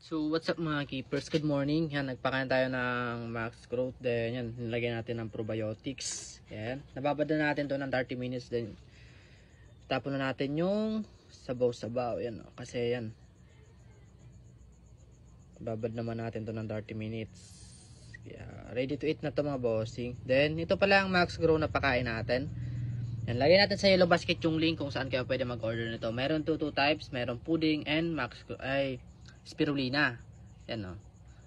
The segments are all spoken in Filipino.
So what's up mga keepers, good morning. Yan, nagpakain tayo ng Max Growth. Then yan, nilagyan natin ng probiotics. Yan, nababad na natin to ng 30 minutes. Then tapon na natin yung sabaw-sabaw. Yan, kasi yan, babad naman natin to ng 30 minutes. Kaya ready to eat na to mga bossing. Then ito pala ang Max Grow na pakain natin. Yan, lagyan natin sa yellow basket yung link kung saan kayo pwede mag-order nito. Meron two types, meron pudding and Max Grow ay spirulina. Yan o.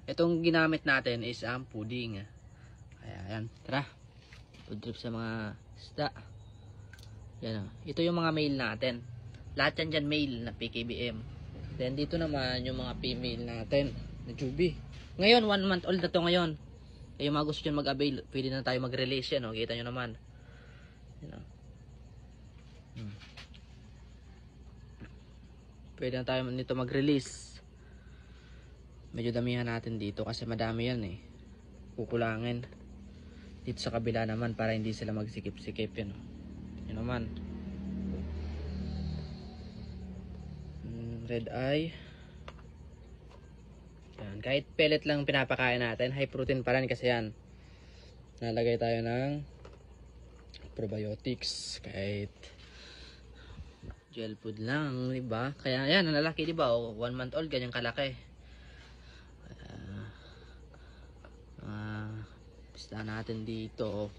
Itong ginamit natin is ang pudding. Kaya yan. Tara. Food trip sa mga isda. Yan o. Ito yung mga male natin. Lahat yan dyan male na PKBM. Then dito naman yung mga female natin na Juby. Ngayon 1 month old na to ngayon. Yung mga gusto dyan mag-avail, pwede na tayo mag-release yan o. Kita nyo naman. Yan o. Pwede na tayo nito mag-release. Medyo damihan natin dito kasi madami yan eh. Kukulangin. Dito sa kabila naman para hindi sila magsikip-sikip yan. Yun naman. Red eye. Yan. Kahit pellet lang pinapakain natin, high protein pa rin kasi yan. Nalagay tayo ng probiotics. Kahit gel food lang, diba? Kaya yan, ang lalaki diba? 1 month old, ganyan kalaki. Basta natin dito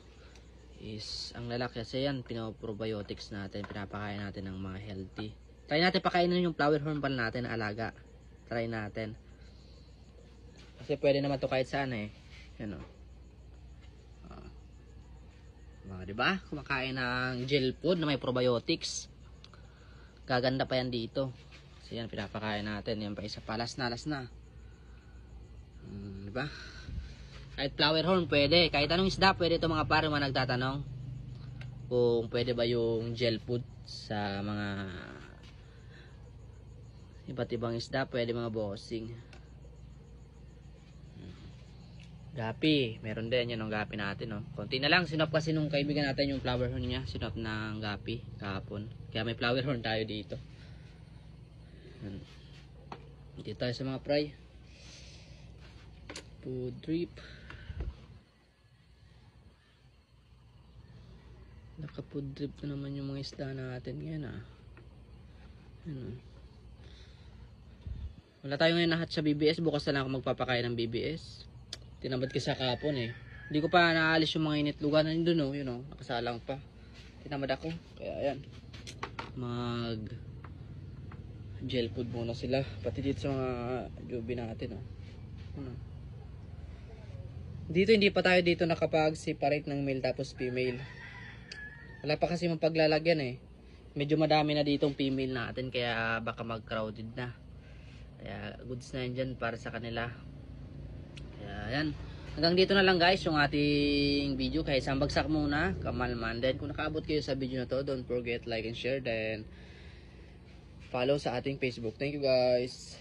is ang lalaki kasi yan, pinoprobiotics natin, pinapakain natin ng mga healthy. Try natin pakainin yung flower horn pal natin na alaga. Try natin. Kasi pwede naman to kahit saan eh. Yan o. Diba? Kumakain ng gel food na may probiotics. Gaganda pa yan dito. Kasi yan, pinapakain natin. Yan pa isa pa. Last na. Diba? Kahit flower horn pwede. Kahit anong isda pwede ito mga pare mga nagtatanong. Kung pwede ba yung gel food sa mga iba't ibang isda. Pwede mga bossing. Gapi. Meron din yan ang gapi natin. No? Konti na lang. Sinop kasi nung kaibigan natin yung flower horn niya. Sinop ng gapi kahapon. Kaya may flower horn tayo dito. Dito tayo sa mga fry. Food drip. Naka-food drip na naman yung mga isda natin ngayon Wala tayo ngayon nahat sa BBS. Bukas na lang ako magpapakain ng BBS. Tinamad kasi sa kapon eh. Hindi ko pa naalis yung mga initlugan na doon nakasalang pa. Tinamad ako. Kaya ayan. Mag gel food muna sila. Pati dito sa mga jubi natin Dito hindi pa tayo dito nakapag-separate ng male tapos female. Wala pa kasi mapaglalagyan eh. Medyo madami na ditong female natin kaya baka mag-crowded na. Kaya goods na yan dyan para sa kanila. Kaya yan. Hanggang dito na lang guys yung ating video. Kahit isang bagsak muna. Kamalman. Then kung nakaabot kayo sa video na to, don't forget like and share. Then follow sa ating Facebook. Thank you guys.